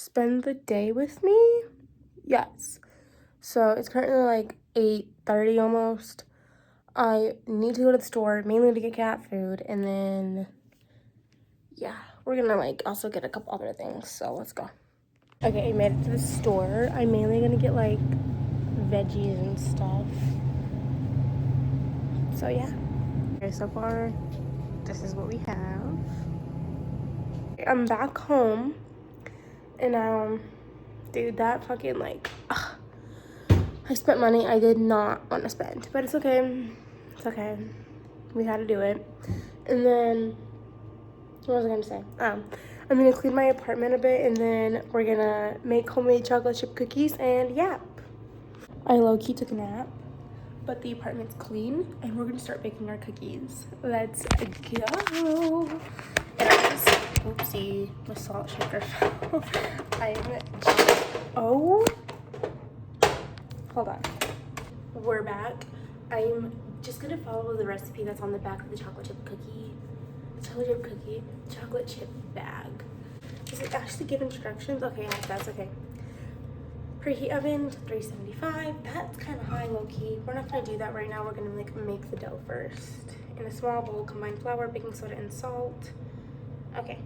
spend the day with me? Yes. So it's currently like 8:30 almost. I need to go to the store mainly to get cat food, and then yeah, we're gonna like also get a couple other things. So let's go. Okay, I made it to the store. I'm mainly gonna get like veggies and stuff. So yeah. Okay, so far this is what we have. I'm back home, and dude, that fucking like I spent money I did not want to spend, but it's okay. It's okay. We had to do it. And then, what was I gonna say? I'm gonna clean my apartment a bit, and then we're gonna make homemade chocolate chip cookies and yap. I low-key took a nap, but the apartment's clean, and we're gonna start baking our cookies. Let's go. And I just, oopsie, my salt shaker fell. Oh. Hold on. We're back. I'm just gonna follow the recipe that's on the back of the chocolate chip bag. Does it actually give instructions? Okay, yeah, that's okay. Preheat oven to 375. That's kind of high, low-key. We're not gonna do that right now. We're gonna like make the dough first. In a small bowl, combine flour, baking soda, and salt. Okay.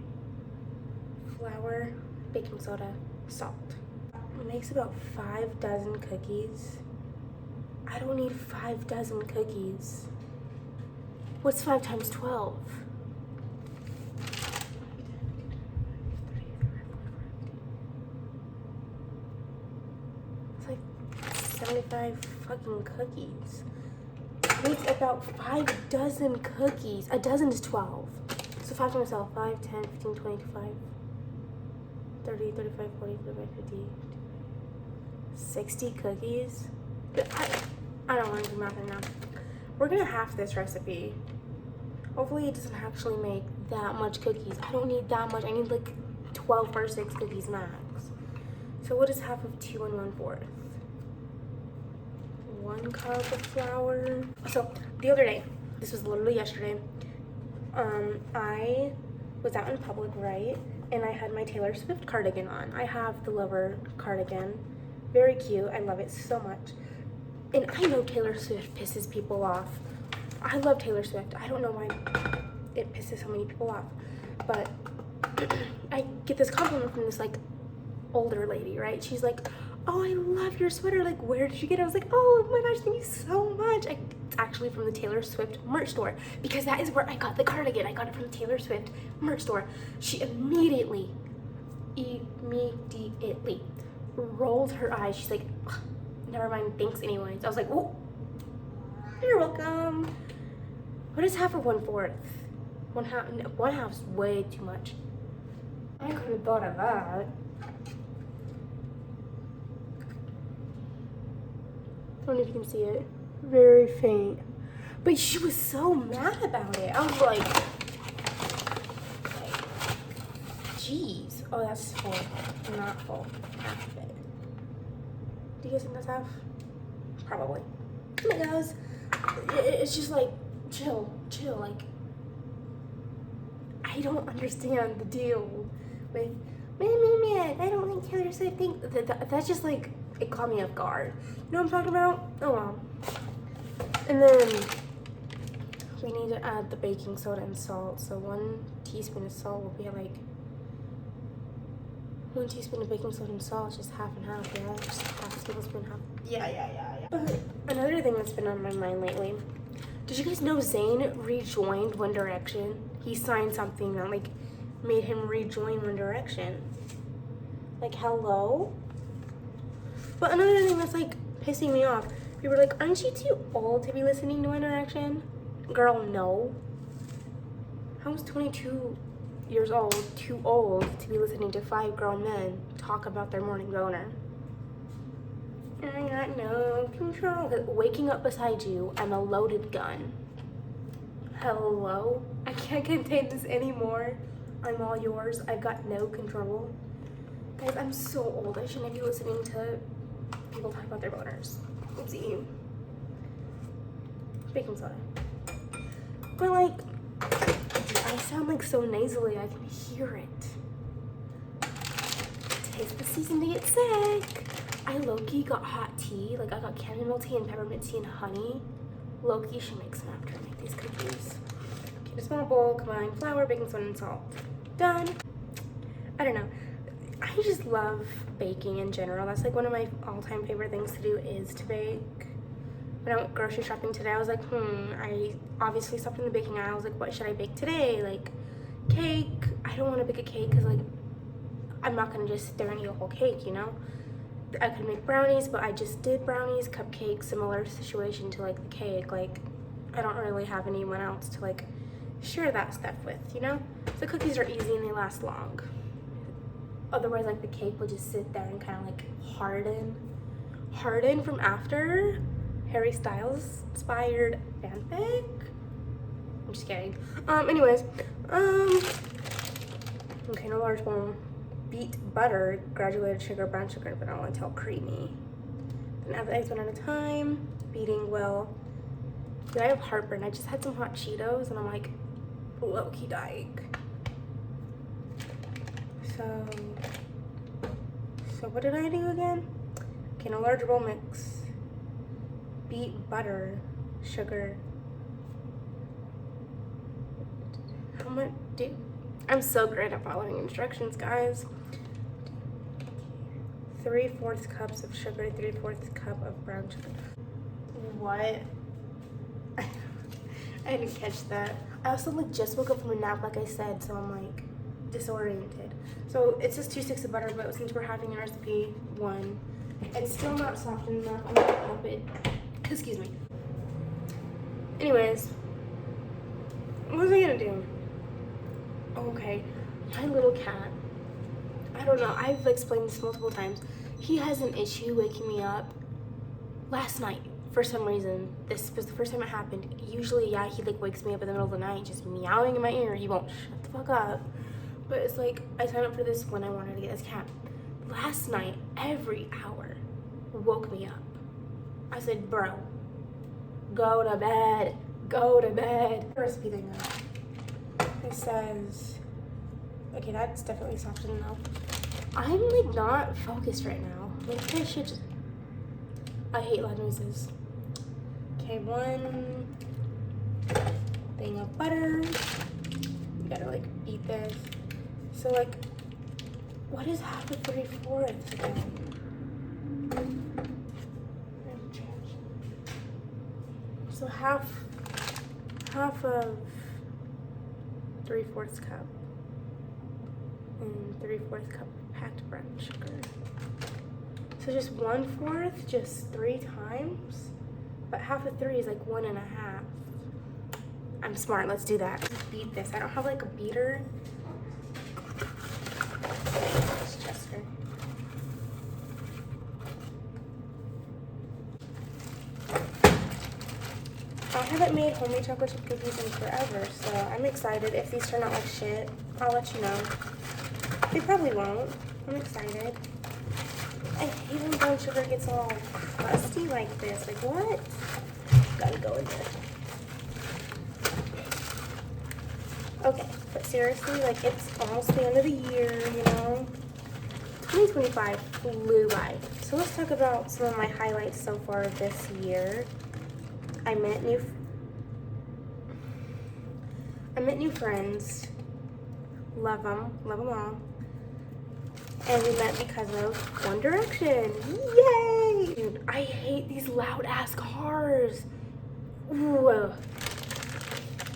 Flour, baking soda, salt. It makes about 5 dozen cookies. I don't need 5 dozen cookies. What's 5 times 12? It's like 75 fucking cookies. It makes about 5 dozen cookies. A dozen is 12. So 5 times 12, 5, 10, 15, 20, 25, 30, 35, 40, 45, 50, 60 cookies. I don't want to do math right now. We're gonna half this recipe. Hopefully it doesn't actually make that much cookies. I don't need that much. I need like 12 or 6 cookies max. So what is half of 2 and 1/4? 1 cup of flour. So the other day, this was literally yesterday, I was out in public, right? And I had my Taylor Swift cardigan on. I have the Lover cardigan. Very cute. I love it so much. And I know Taylor Swift pisses people off. I love Taylor Swift. I don't know why it pisses so many people off. But I get this compliment from this like older lady, right? She's like, oh, I love your sweater. Like, where did you get it? I was like, oh my gosh, thank you so much. It's actually from the Taylor Swift merch store, because that is where I got the cardigan. I got it from the Taylor Swift merch store. She immediately rolled her eyes. She's like, never mind, thanks anyways. I was like, oh, you're welcome. What is half of 1/4? One half's way too much. I could have thought of that. I don't know if you can see it. Very faint. But she was so mad about it. I was like, jeez. Oh, that's full. Not full. Half of it. Do you guys think that's half? Probably. It goes. It's just like, chill. Like, I don't understand the deal with, man, I don't like Taylor Swift. That's just like, it caught me off guard. You know what I'm talking about? Oh well. And then we need to add the baking soda and salt. So 1 teaspoon of salt will be like 1 teaspoon of baking soda and salt, just half and half, yeah? Just half tablespoon, half. Yeah. But another thing that's been on my mind lately, did you guys know Zayn rejoined One Direction? He signed something that like made him rejoin One Direction. Like, hello? But another thing that's like pissing me off, people were like, aren't you too old to be listening to One Direction? Girl, no. I was 22 years old, too old to be listening to 5 grown men talk about their morning boner. I got no control. Waking up beside you, I'm a loaded gun. Hello? I can't contain this anymore. I'm all yours. I've got no control. Guys, I'm so old. I shouldn't be listening to people talk about their boners. Oopsie. Baking soda. But like, I sound like so nasally, I can hear it. 'tis the season to get sick. I low-key got hot tea. Like, I got chamomile tea and peppermint tea and honey. Low-key should make some after I make these cookies. Okay, in a small bowl, combine flour, baking soda, and salt. Done. I don't know. I just love baking in general. That's like one of my all-time favorite things to do is to bake. When I went grocery shopping today, I was like, I obviously stopped in the baking aisle. I was like, what should I bake today? Like, cake. I don't want to bake a cake because, like, I'm not going to just sit there and eat a whole cake, you know? I could make brownies, but I just did brownies, cupcakes, similar situation to, like, the cake. Like, I don't really have anyone else to, like, share that stuff with, you know? So cookies are easy and they last long. Otherwise, like, the cake will just sit there and kind of, like, harden from after Harry Styles inspired fanfic. I'm just kidding. Anyways, okay, no large bowl. Beat butter, granulated sugar, brown sugar, vanilla until creamy. Then add the eggs one at a time, beating well. Dude, I have heartburn. I just had some hot Cheetos and I'm like low-key dying. So what did I do again? Okay, in a large bowl mix. Beat butter, sugar. How much do I'm so great at following instructions, guys. 3/4 cups of sugar, 3/4 cup of brown sugar. What? I didn't catch that. I also like just woke up from a nap, like I said, so I'm like disoriented. So it says 2 sticks of butter, but since we're having recipe 1, it's still not softened enough. I'm gonna help it. Excuse me. Anyways, what was I gonna do? Okay, my little cat, I don't know, I've explained this multiple times. He has an issue waking me up. Last night, for some reason, this was the first time it happened. Usually, yeah, he like wakes me up in the middle of the night, just meowing in my ear. He won't shut the fuck up. But it's like, I signed up for this when I wanted to get this cat. Last night, every hour, woke me up. I said, bro, go to bed, go to bed. Recipe thing up. It says, okay, that's definitely softened enough. I'm like not focused right now. Like I should just, I hate loud noises. Okay, 1 thing of butter. You gotta like beat this. So like, what is half of 3/4 again? So half of 3/4 cup and 3/4 cup packed brown sugar. So just 1/4, just 3 times, but half of 3 is like 1 1/2. I'm smart. Let's do that. Let's beat this. I don't have like a beater. It's Chester. I haven't made homemade chocolate chip cookies in forever, so I'm excited. If these turn out like shit, I'll let you know. They probably won't. I'm excited. I hate when brown sugar gets all crusty like this. Like what? Gotta go in there. Okay, but seriously, like it's almost the end of the year, you know? 2025 flew by. So let's talk about some of my highlights so far this year. I met new friends. Love them all. And we met because of One Direction. Yay! Dude, I hate these loud ass cars. Ooh.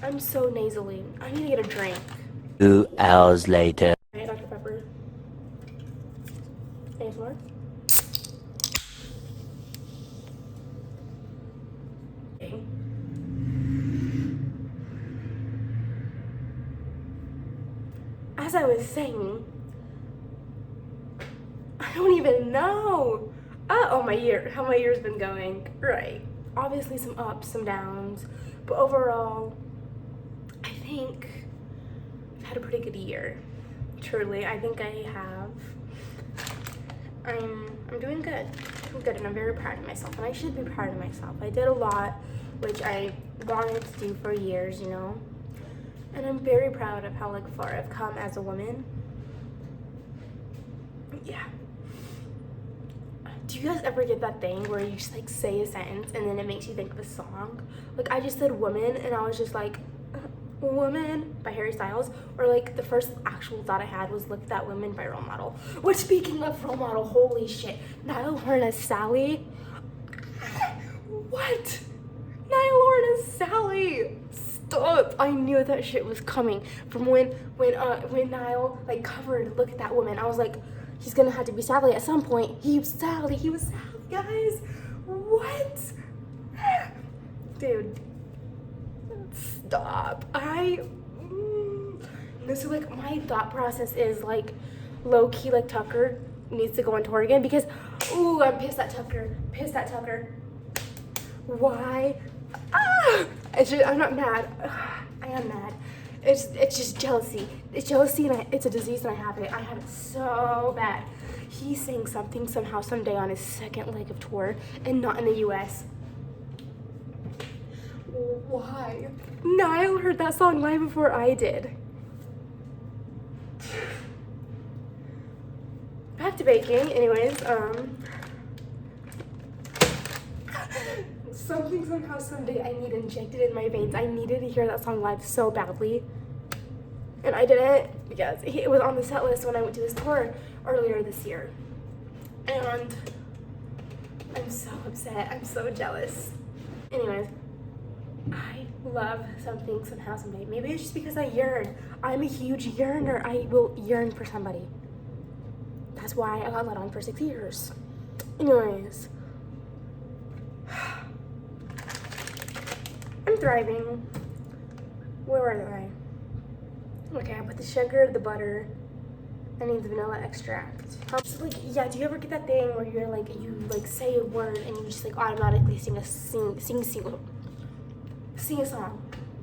I'm so nasally. I need to get a drink. 2 hours later. Hey, Dr. Pepper. ASMR. Okay. As I was saying, I don't even know. How my year's been going. Right. Obviously some ups, some downs, but overall, I think I've had a pretty good year. Truly, I think I have. I'm doing good. I'm good, and I'm very proud of myself, and I should be proud of myself. I did a lot, which I wanted to do for years, you know, and I'm very proud of how like far I've come as a woman. Yeah. Do you guys ever get that thing where you just like say a sentence and then it makes you think of a song? Like I just said woman and I was just like, Woman by Harry Styles, or like the first actual thought I had was Look at That Woman by Role Model. Which, speaking of Role Model, holy shit, Niall Horan as Sally. What? Niall Horan as Sally. Stop! I knew that shit was coming from when Niall like covered Look at That Woman. I was like, he's gonna have to be Sally at some point. He was Sally, guys. What? Dude. Stop. So like my thought process is like low-key like Tucker needs to go on tour again because I'm pissed at Tucker. Why? I'm not mad. I am mad. It's just jealousy. It's jealousy and it's a disease and I have it so bad. He sang Something Somehow Someday on his second leg of tour and not in the US. Why? Niall heard that song live before I did. Back to baking, anyways, Something Somehow Someday I need injected in my veins. I needed to hear that song live so badly. And I didn't because it was on the set list when I went to his tour earlier this year. And I'm so upset. I'm so jealous. Anyways, I love Something Somehow Someday. Maybe it's just because I yearn. I'm a huge yearner. I will yearn for somebody. That's why I got let on for 6 years. Anyways. I'm thriving. Where was I? Okay, I put the sugar, the butter. I need the vanilla extract. So like, yeah, do you ever get that thing where you're like, you like say a word and you just like automatically sing a song?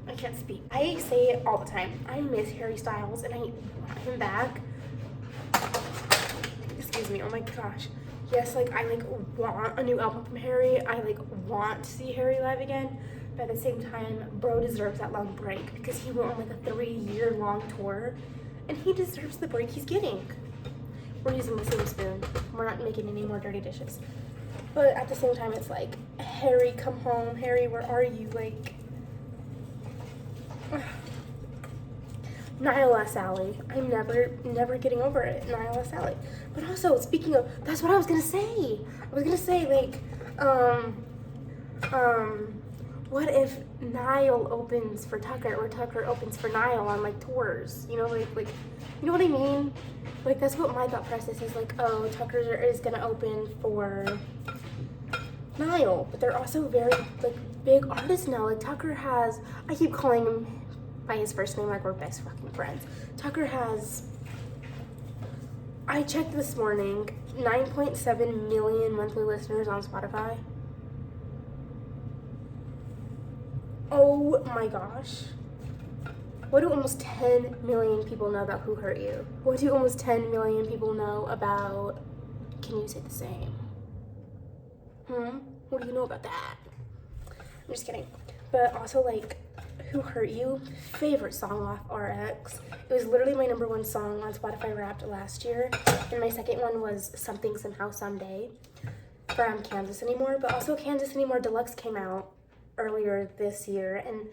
I can't speak. I say it all the time. I miss Harry Styles and I want him back. Excuse me, oh my gosh. Yes, like I like want a new album from Harry. I like want to see Harry live again. But at the same time, bro deserves that long break because he went on like a 3-year long tour and he deserves the break he's getting. We're using the same spoon. We're not making any more dirty dishes. But at the same time, it's like, Harry, come home. Harry, where are you? Like, Niall as Sally. I'm never getting over it. Niall as Sally. But also, speaking of, that's what I was gonna say. I was gonna say, like, what if Niall opens for Tucker or Tucker opens for Niall on like tours? You know, like, you know what I mean? Like, that's what my thought process is. Like, oh, Tucker is gonna open for Niall, but they're also very like big artists now. Like Tucker has, I keep calling him by his first name like we're best fucking friends. Tucker has, I checked this morning, 9.7 million monthly listeners on Spotify. Oh my gosh. What do almost 10 million people know about Who Hurt You? What do almost 10 million people know about Can You Say the Same? What do you know about that? I'm just kidding. But also, like, Who Hurt You? Favorite song off RX. It was literally my #1 song on Spotify Wrapped last year. And my second one was Something Somehow Someday from Kansas Anymore. But also Kansas Anymore Deluxe came out earlier this year. And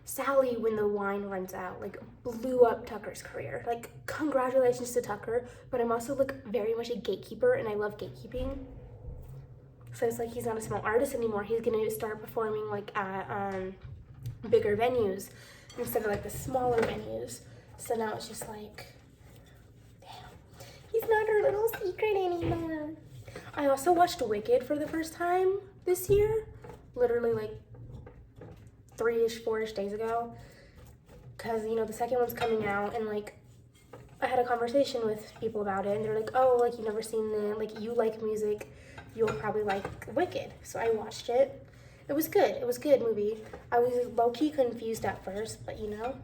Sally, When the Wine Runs Out, like, blew up Tucker's career. Like, congratulations to Tucker. But I'm also, like, very much a gatekeeper. And I love gatekeeping. So it's like he's not a small artist anymore. He's gonna start performing like at bigger venues instead of like the smaller venues. So now it's just like, damn, he's not our little secret anymore. I also watched Wicked for the first time this year, literally like 3-ish, 4-ish days ago. Cause you know the second one's coming out and like I had a conversation with people about it and they're like, oh, like you've never seen the, like you like music, you'll probably like Wicked. So I watched it. It was good. It was a good movie. I was low-key confused at first, but you know,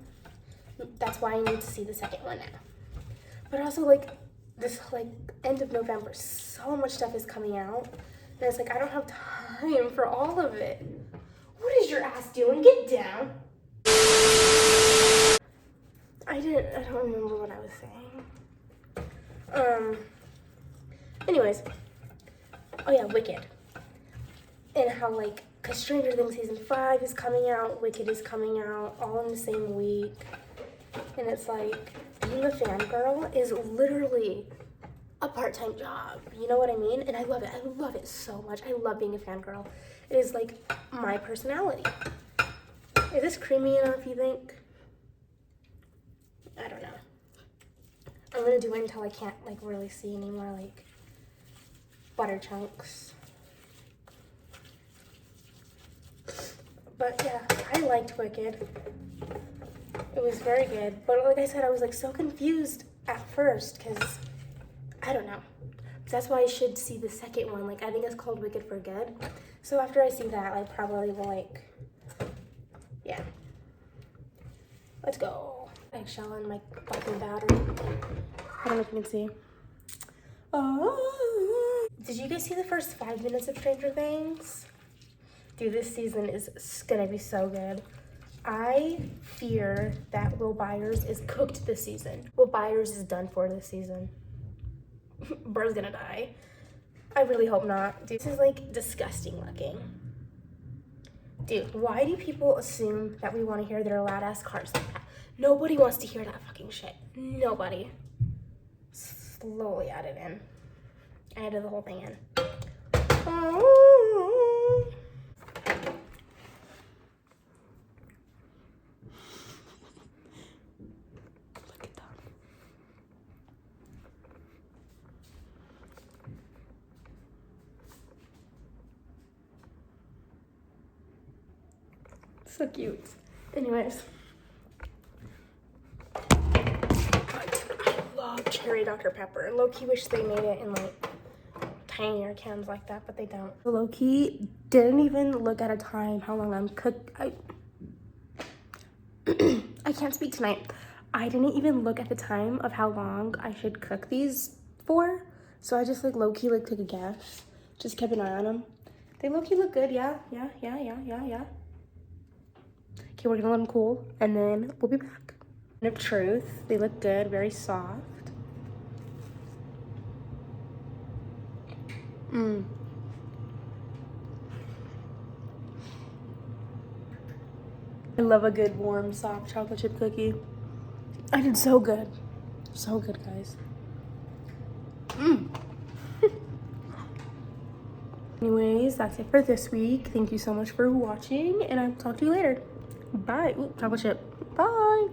that's why I need to see the second one now. But also like this like end of November, so much stuff is coming out. And it's like I don't have time for all of it. What is your ass doing? Get down. I don't remember what I was saying. Anyways, oh yeah, Wicked. And how like, cause Stranger Things season 5 is coming out, Wicked is coming out, all in the same week. And it's like, being a fangirl is literally a part-time job. You know what I mean? And I love it. I love it so much. I love being a fangirl. It is like my personality. Is this creamy enough, you think? I don't know. I'm gonna do it until I can't like really see any more like butter chunks. But yeah, I liked Wicked. It was very good. But like I said, I was like so confused at first because I don't know. That's why I should see the second one. Like I think it's called Wicked for Good. So after I see that, I probably will like, yeah. Let's go. Eggshell in my fucking battery. I don't know if you can see. Oh. Did you guys see the first 5 minutes of Stranger Things? Dude, this season is gonna be so good. I fear that Will Byers is cooked this season. Will Byers is done for this season. Bro's gonna die. I really hope not. Dude, this is like disgusting looking. Dude, why do people assume that we want to hear their loud ass cars like that? Nobody wants to hear that fucking shit. Nobody. Slowly add it in. I added the whole thing in. Oh. Look at that. So cute. Anyways. I love cherry Dr. Pepper. Low-key wish they made it in like tinier cans like that, but they don't. Low-key didn't even look at a time how long I'm cooked. I can't speak tonight. I didn't even look at the time of how long I should cook these for. So I just like low-key like took a guess. Just kept an eye on them. They low-key look good, yeah. Okay, we're gonna let them cool and then we'll be back. Of truth, they look good, very soft. I love a good warm soft chocolate chip cookie. I did so good. So good, guys. Anyways, that's it for this week. Thank you so much for watching and I'll talk to you later. Bye. Ooh, chocolate chip. Bye.